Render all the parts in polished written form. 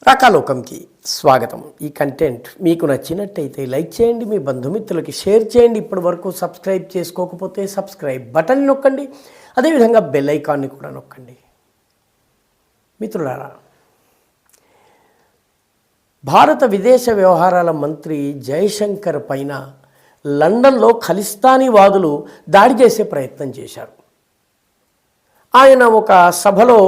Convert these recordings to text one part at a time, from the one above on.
రాకాలోకంకి స్వాగతం. ఈ కంటెంట్ మీకు నచ్చినట్టయితే లైక్ చేయండి, మీ బంధుమిత్రులకి షేర్ చేయండి. ఇప్పటి వరకు సబ్స్క్రైబ్ చేసుకోకపోతే సబ్స్క్రైబ్ బటన్ నొక్కండి, అదేవిధంగా బెల్ ఐకాన్ని కూడా నొక్కండి. మిత్రులారా, భారత విదేశ వ్యవహారాల మంత్రి జయశంకర్ పైన లండన్లో ఖలిస్తానీవాదులు దాడి చేసే ప్రయత్నం చేశారు. ఆయన ఒక సభలో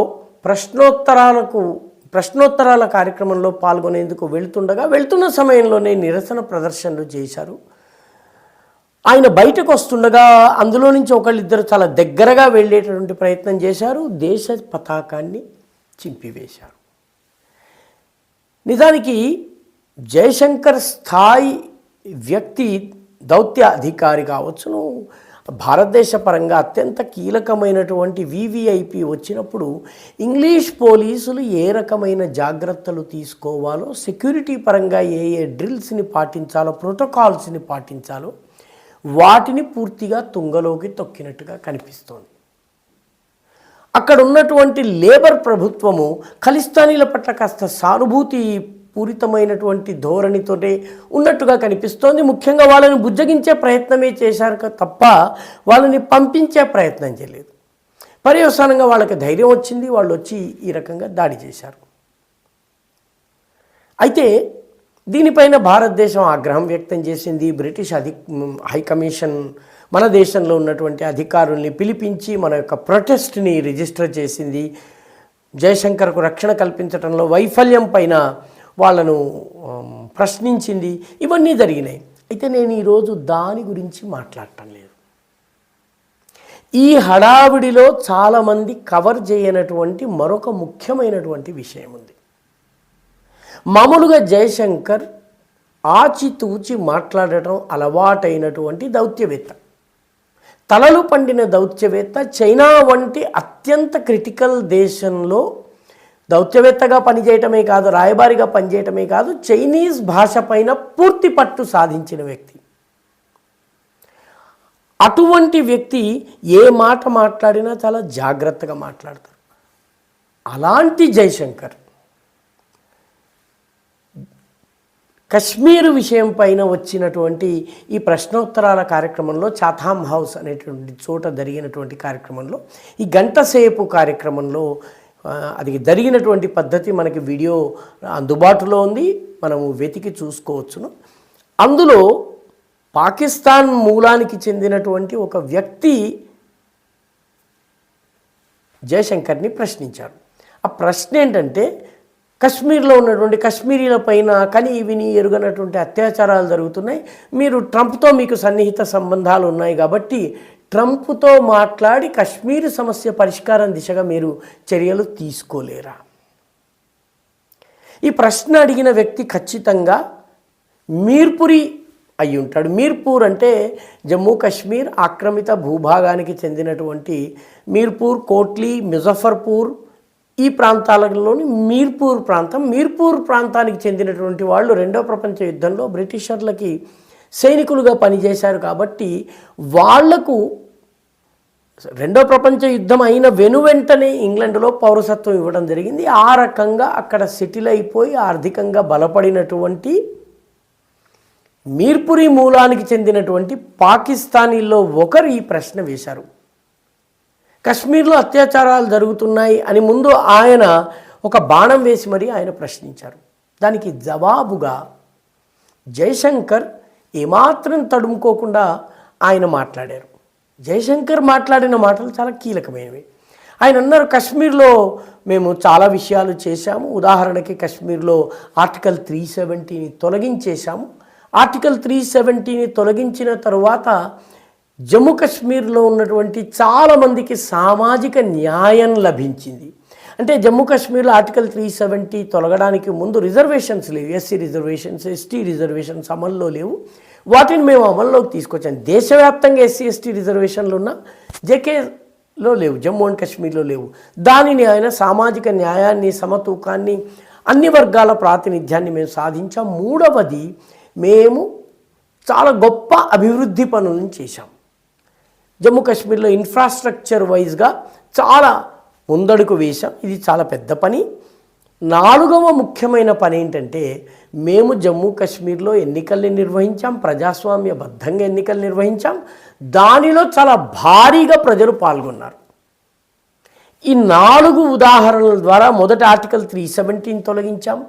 ప్రశ్నోత్తరాల కార్యక్రమంలో పాల్గొనేందుకు వెళ్తున్న సమయంలోనే నిరసన ప్రదర్శనలు చేశారు. ఆయన బయటకు వస్తుండగా అందులో నుంచి ఒకళ్ళిద్దరు చాలా దగ్గరగా వెళ్ళేటటువంటి ప్రయత్నం చేశారు. దేశ పతాకాన్ని చింపివేశారు. నిజానికి జయశంకర్ స్థాయి వ్యక్తి, దౌత్య అధికారి కావచ్చును, భారతదేశ పరంగా అత్యంత కీలకమైనటువంటి వివిఐపి వచ్చినప్పుడు ఇంగ్లీష్ పోలీసులు ఏ రకమైన జాగ్రత్తలు తీసుకోవాలో, సెక్యూరిటీ పరంగా ఏ డ్రిల్స్ని పాటించాలో, ప్రోటోకాల్స్ని పాటించాలో వాటిని పూర్తిగా తుంగలోకి తొక్కినట్టుగా కనిపిస్తోంది. అక్కడ ఉన్నటువంటి లేబర్ ప్రభుత్వము ఖలిస్తానీల పట్ల కాస్త సానుభూతి పూరితమైనటువంటి ధోరణితోనే ఉన్నట్టుగా కనిపిస్తోంది. ముఖ్యంగా వాళ్ళని బుజ్జగించే ప్రయత్నమే చేశారు తప్ప వాళ్ళని పంపించే ప్రయత్నం చేయలేదు. పర్యవసానంగా వాళ్ళకి ధైర్యం వచ్చింది, వాళ్ళు వచ్చి ఈ రకంగా దాడి చేశారు. అయితే దీనిపైన భారతదేశం ఆగ్రహం వ్యక్తం చేసింది. బ్రిటిష్ హైకమిషన్ మన దేశంలో ఉన్నటువంటి అధికారుల్ని పిలిపించి మన యొక్క ప్రొటెస్ట్ని రిజిస్టర్ చేసింది. జయశంకర్కు రక్షణ కల్పించడంలో వైఫల్యం పైన వాళ్ళను ప్రశ్నించింది. ఇవన్నీ జరిగినాయి. అయితే నేను ఈరోజు దాని గురించి మాట్లాడటం లేదు. ఈ హడావిడిలో చాలామంది కవర్ చేయనటువంటి మరొక ముఖ్యమైనటువంటి విషయం ఉంది. మామూలుగా జయశంకర్ ఆచితూచి మాట్లాడటం అలవాటైనటువంటి దౌత్యవేత్త, తలలు పండిన దౌత్యవేత్త. చైనా వంటి అత్యంత క్రిటికల్ దేశంలో దౌత్యవేత్తగా పనిచేయటమే కాదు, రాయబారిగా పనిచేయటమే కాదు, చైనీస్ భాష పైన పూర్తి పట్టు సాధించిన వ్యక్తి. అటువంటి వ్యక్తి ఏ మాట మాట్లాడినా చాలా జాగ్రత్తగా మాట్లాడతారు. అలాంటి జయశంకర్ కశ్మీర్ విషయం పైన వచ్చినటువంటి ఈ ప్రశ్నోత్తరాల కార్యక్రమంలో, చాథామ్ హౌస్ అనేటువంటి చోట జరిగినటువంటి కార్యక్రమంలో, ఈ గంట సేపు కార్యక్రమంలో అది జరిగినటువంటి పద్ధతి మనకి వీడియో అందుబాటులో ఉంది, మనము వెతికి చూసుకోవచ్చును. అందులో పాకిస్తాన్ మూలానికి చెందినటువంటి ఒక వ్యక్తి జయశంకర్ని ప్రశ్నించారు. ఆ ప్రశ్న ఏంటంటే, కశ్మీర్లో ఉన్నటువంటి కశ్మీరీల పైన కని విని ఎరుగనటువంటి అత్యాచారాలు జరుగుతున్నాయి. మీరు ట్రంప్తో మీకు సన్నిహిత సంబంధాలు ఉన్నాయి కాబట్టి ట్రంప్తో మాట్లాడి కశ్మీర్ సమస్య పరిష్కారం దిశగా మీరు చర్యలు తీసుకోలేరా? ఈ ప్రశ్న అడిగిన వ్యక్తి ఖచ్చితంగా మీర్పురి అయి ఉంటాడు. మీర్పూర్ అంటే జమ్మూ కాశ్మీర్ ఆక్రమిత భూభాగానికి చెందినటువంటి మీర్పూర్, కోట్లీ, ముజఫర్పూర్ ఈ ప్రాంతాలలోని మీర్పూర్ ప్రాంతం. మీర్పూర్ ప్రాంతానికి చెందినటువంటి వాళ్ళు రెండవ ప్రపంచ యుద్ధంలో బ్రిటిషర్లకి సైనికులుగా పనిచేశారు కాబట్టి వాళ్లకు రెండవ ప్రపంచ యుద్ధం అయిన వెనువెంటనే ఇంగ్లాండ్లో పౌరసత్వం ఇవ్వడం జరిగింది. ఆ రకంగా అక్కడ సెటిల్ అయిపోయి ఆర్థికంగా బలపడినటువంటి మీర్పురి మూలానికి చెందినటువంటి పాకిస్తానీల్లో ఒకరు ఈ ప్రశ్న వేశారు. కశ్మీర్లో అత్యాచారాలు జరుగుతున్నాయి అని ముందు ఆయన ఒక బాణం వేసి మరీ ఆయన ప్రశ్నించారు. దానికి జవాబుగా జయశంకర్ ఏమాత్రం తడుముకోకుండా ఆయన మాట్లాడారు. జయశంకర్ మాట్లాడిన మాటలు చాలా కీలకమైనవి. ఆయన అన్నారు, కశ్మీర్లో మేము చాలా విషయాలు చేశాము. ఉదాహరణకి కశ్మీర్లో ఆర్టికల్ 370ని తొలగించేశాము. ఆర్టికల్ 370ని తొలగించిన తరువాత జమ్మూ కాశ్మీర్లో ఉన్నటువంటి చాలామందికి సామాజిక న్యాయం లభించింది. అంటే జమ్మూ కాశ్మీర్లో ఆర్టికల్ 370 తొలగడానికి ముందు రిజర్వేషన్స్ లేవు. ఎస్సీ రిజర్వేషన్స్, ఎస్టీ రిజర్వేషన్స్ అమల్లో లేవు. వాటిని మేము అమల్లోకి తీసుకొచ్చాము. దేశవ్యాప్తంగా ఎస్సీ ఎస్టీ రిజర్వేషన్లు ఉన్న జేకేలో లేవు, జమ్మూ అండ్ కాశ్మీర్లో లేవు. దానిని ఆయన సామాజిక న్యాయాన్ని, సమతూకాన్ని, అన్ని వర్గాల ప్రాతినిధ్యాన్ని మేము సాధించాం. మూడవది, మేము చాలా గొప్ప అభివృద్ధి పనులను చేశాం. జమ్మూ కాశ్మీర్లో ఇన్ఫ్రాస్ట్రక్చర్ వైజ్గా చాలా ముందడుగు వేశాం. ఇది చాలా పెద్ద పని. నాలుగవ ముఖ్యమైన పని ఏంటంటే, మేము జమ్మూ కాశ్మీర్లో ఎన్నికల్ని నిర్వహించాం, ప్రజాస్వామ్యబద్ధంగా ఎన్నికలు నిర్వహించాం, దానిలో చాలా భారీగా ప్రజలు పాల్గొన్నారు. ఈ 4 ఉదాహరణల ద్వారా మొదటి ఆర్టికల్ 317 తొలగించాం.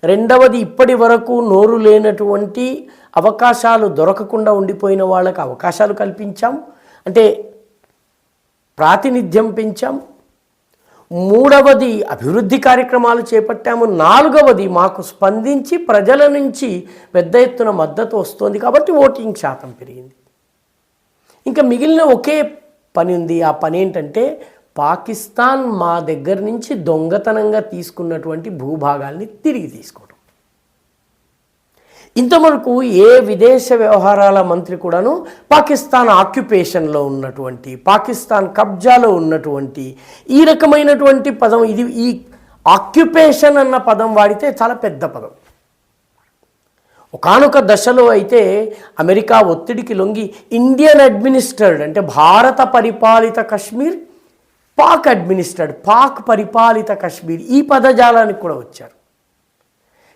రెండవది, ఇప్పటి వరకు నోరు లేనటువంటి అవకాశాలు దొరకకుండా ఉండిపోయిన వాళ్ళకి అవకాశాలు కల్పించాం, అంటే ప్రాతినిధ్యం పెంచాం. మూడవది, అభివృద్ధి కార్యక్రమాలు చేపట్టాము. నాలుగవది, మాకు స్పందించి ప్రజల నుంచి పెద్ద ఎత్తున మద్దతు వస్తుంది కాబట్టి ఓటింగ్ శాతం పెరిగింది. ఇంకా మిగిలిన ఒకే పని ఉంది. ఆ పని ఏంటంటే, పాకిస్తాన్ మా దగ్గర నుంచి దొంగతనంగా తీసుకున్నటువంటి భూభాగాల్ని తిరిగి తీసుకోవడం. ఇంతవరకు ఏ విదేశ వ్యవహారాల మంత్రి కూడాను పాకిస్తాన్ ఆక్యుపేషన్లో ఉన్నటువంటి, పాకిస్తాన్ కబ్జాలో ఉన్నటువంటి ఈ రకమైనటువంటి పదం, ఇది ఈ ఆక్యుపేషన్ అన్న పదం వాడితే చాలా పెద్ద పదం. ఒకానొక దశలో అయితే అమెరికా ఒత్తిడికి లొంగి ఇండియన్ అడ్మినిస్టర్డ్, అంటే భారత పరిపాలిత కశ్మీర్, పాక్ అడ్మినిస్టర్డ్, పాక్ పరిపాలిత కశ్మీర్, ఈ పదజాలానికి కూడా వచ్చారు.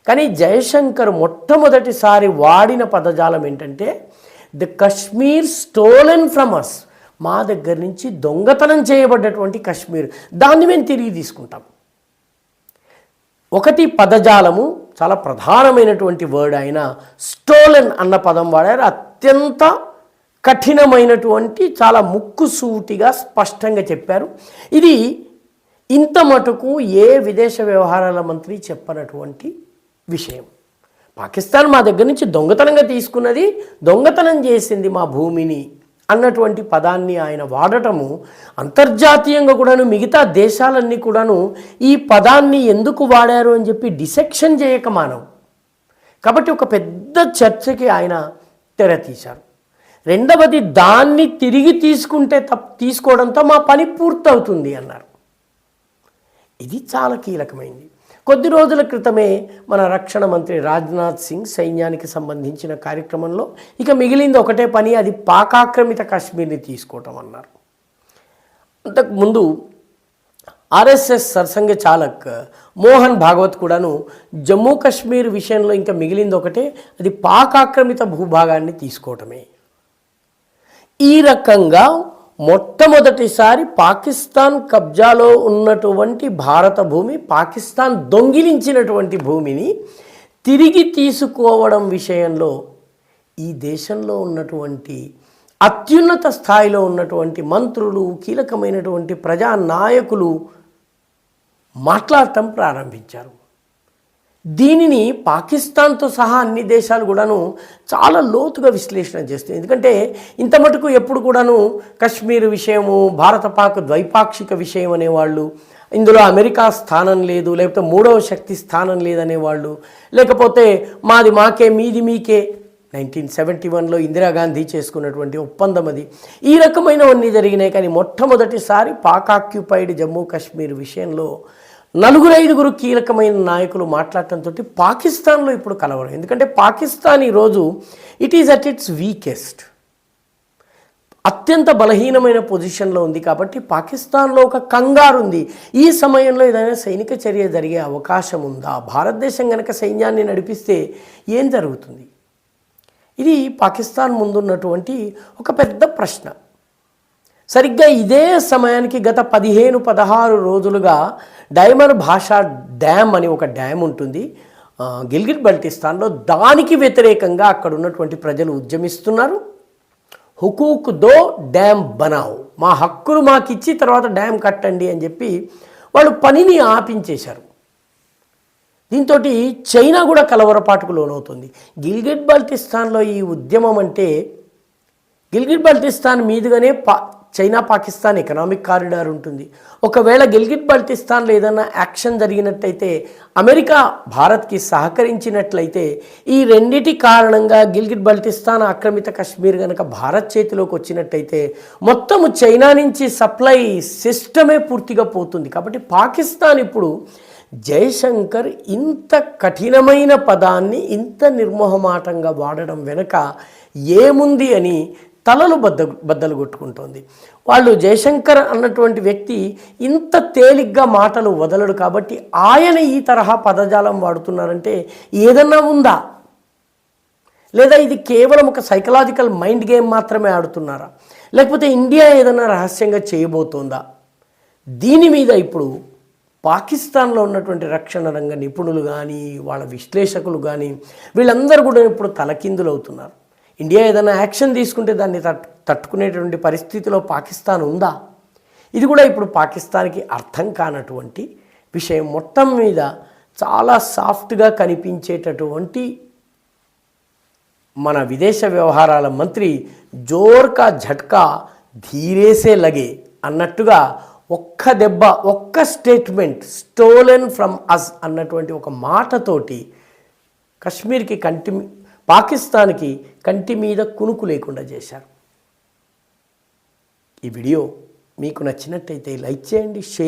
కానీ జయశంకర్ మొట్టమొదటిసారి వాడిన పదజాలం ఏంటంటే, the Kashmir stolen from us, మా దగ్గర నుంచి దొంగతనం చేయబడ్డటువంటి కశ్మీర్, దాన్ని మేము తిరిగి తీసుకుంటాం. ఒకటి పదజాలము, చాలా ప్రధానమైనటువంటి వర్డ్ అయిన స్టోలెన్ అన్న పదం వాడారు. అత్యంత కఠినమైనటువంటి, చాలా ముక్కుసూటిగా స్పష్టంగా చెప్పారు. ఇది ఇంత మటుకు ఏ విదేశ వ్యవహారాల మంత్రి చెప్పనటువంటి విషయం. పాకిస్తాన్ మా దగ్గర నుంచి దొంగతనంగా తీసుకున్నది, దొంగతనం చేసింది మా భూమిని అన్నటువంటి పదాన్ని ఆయన వాడటము అంతర్జాతీయంగా కూడాను మిగతా దేశాలన్నీ కూడాను ఈ పదాన్ని ఎందుకు వాడారు అని చెప్పి డిసెక్షన్ చేయక మానవు. కాబట్టి ఒక పెద్ద చర్చకి ఆయన తెరతీశారు. రెండవది, దాన్ని తిరిగి తీసుకోవడంతో మా పని పూర్తవుతుంది అన్నారు. ఇది చాలా కీలకమైంది. కొద్ది రోజుల క్రితమే మన రక్షణ మంత్రి రాజ్నాథ్ సింగ్ సైన్యానికి సంబంధించిన కార్యక్రమంలో ఇక మిగిలింది ఒకటే పని, అది పాకాక్రమిత కాశ్మీర్ని తీసుకోవటం అన్నారు. అంతకుముందు ఆర్ఎస్ఎస్ సర్సంఘ చాలక్ మోహన్ భాగవత్ కూడాను జమ్మూ కాశ్మీర్ విషయంలో ఇంకా మిగిలింది ఒకటే, అది పాకాక్రమిత భూభాగాన్ని తీసుకోవటమే. ఈ రకంగా మొట్టమొదటిసారి పాకిస్తాన్ కబ్జాలో ఉన్నటువంటి భారత భూమి, పాకిస్తాన్ దొంగిలించినటువంటి భూమిని తిరిగి తీసుకోవడం విషయంలో ఈ దేశంలో ఉన్నటువంటి అత్యున్నత స్థాయిలో ఉన్నటువంటి మంత్రులు, కీలకమైనటువంటి ప్రజా నాయకులు మాట్లాడటం ప్రారంభించారు. దీనిని పాకిస్తాన్తో సహా అన్ని దేశాలు కూడాను చాలా లోతుగా విశ్లేషణ చేస్తుంది. ఎందుకంటే ఇంత మటుకు ఎప్పుడు కూడాను కశ్మీర్ విషయము భారత పాక్ ద్వైపాక్షిక విషయం అనేవాళ్ళు, ఇందులో అమెరికా స్థానం లేదు, లేకపోతే మూడవ శక్తి స్థానం లేదనేవాళ్ళు, లేకపోతే మాది మాకే మీది మీకే 1971లో ఇందిరాగాంధీ చేసుకున్నటువంటి ఒప్పందం అది, ఈ రకమైనవన్నీ జరిగినాయి. కానీ మొట్టమొదటిసారి పాక్ ఆక్యుపైడ్ జమ్మూ కాశ్మీర్ విషయంలో 4-5 కీలకమైన నాయకులు మాట్లాడటంతో పాకిస్తాన్లో ఇప్పుడు కలవడం. ఎందుకంటే పాకిస్తాన్ ఈరోజు it is at its weakest, అత్యంత బలహీనమైన పొజిషన్లో ఉంది. కాబట్టి పాకిస్తాన్లో ఒక కంగారు ఉంది. ఈ సమయంలో ఏదైనా సైనిక చర్య జరిగే అవకాశం ఉందా, భారతదేశం కనుక సైన్యాన్ని నడిపిస్తే ఏం జరుగుతుంది, ఇది పాకిస్తాన్ ముందున్నటువంటి ఒక పెద్ద ప్రశ్న. సరిగ్గా ఇదే సమయానికి గత 15-16 రోజులుగా డైమర్ భాషా డ్యామ్ అని ఒక డ్యామ్ ఉంటుంది గిల్గిట్ బల్టిస్తాన్లో, దానికి వ్యతిరేకంగా అక్కడ ఉన్నటువంటి ప్రజలు ఉద్యమిస్తున్నారు. హుకూక్ దో డ్యామ్ బనావ్, మా హక్కులు మాకు ఇచ్చి తర్వాత డ్యామ్ కట్టండి అని చెప్పి వాళ్ళు పనిని ఆపించేశారు. దీంతో చైనా కూడా కలవరపాటుకు లోనవుతుంది. గిల్గిట్ బల్టిస్తాన్లో ఈ ఉద్యమం అంటే, గిల్గిట్ బల్టిస్తాన్ మీదుగానే చైనా పాకిస్తాన్ ఎకనామిక్ కారిడార్ ఉంటుంది. ఒకవేళ గిల్గిట్ బల్టిస్తాన్లో ఏదైనా యాక్షన్ జరిగినట్టయితే, అమెరికా భారత్కి సహకరించినట్లయితే, ఈ రెండిటి కారణంగా గిల్గిట్ బల్టిస్తాన్ ఆక్రమిత కశ్మీర్ కనుక భారత్ చేతిలోకి వచ్చినట్టయితే మొత్తము చైనా నుంచి సప్లై సిస్టమే పూర్తిగా పోతుంది. కాబట్టి పాకిస్తాన్ ఇప్పుడు జయశంకర్ ఇంత కఠినమైన పదాన్ని ఇంత నిర్మోహమాటంగా వాడడం వెనుక ఏముంది అని తలలు బద్దలు కొట్టుకుంటోంది. వాళ్ళు జయశంకర్ అన్నటువంటి వ్యక్తి ఇంత తేలిగ్గా మాటలు వదలడు కాబట్టి ఆయన ఈ తరహా పదజాలం వాడుతున్నారంటే ఏదన్నా ఉందా, లేదా ఇది కేవలం ఒక సైకలాజికల్ మైండ్ గేమ్ మాత్రమే ఆడుతున్నారా, లేకపోతే ఇండియా ఏదైనా రహస్యంగా చేయబోతోందా? దీని మీద ఇప్పుడు పాకిస్తాన్లో ఉన్నటువంటి రక్షణ రంగ నిపుణులు కానీ వాళ్ళ విశ్లేషకులు కానీ వీళ్ళందరూ కూడా ఇప్పుడు తలకిందులు అవుతున్నారు. ఇండియా ఏదైనా యాక్షన్ తీసుకుంటే దాన్ని తట్టుకునేటువంటి పరిస్థితిలో పాకిస్తాన్ ఉందా? ఇది కూడా ఇప్పుడు పాకిస్తాన్కి అర్థం కానటువంటి విషయం. మొత్తం మీద చాలా సాఫ్ట్గా కనిపించేటటువంటి మన విదేశ వ్యవహారాల మంత్రి జోర్కా ఝట్కా ధీరేసే లగే అన్నట్టుగా ఒక్క దెబ్బ, ఒక్క స్టేట్మెంట్, స్టోలెన్ ఫ్రమ్ అస్ అన్నటువంటి ఒక మాటతోటి కశ్మీర్కి పాకిస్తాన్కి కంటి మీద కునుకు లేకుండా చేశారు. ఈ వీడియో మీకు నచ్చినట్టయితే లైక్ చేయండి, షేర్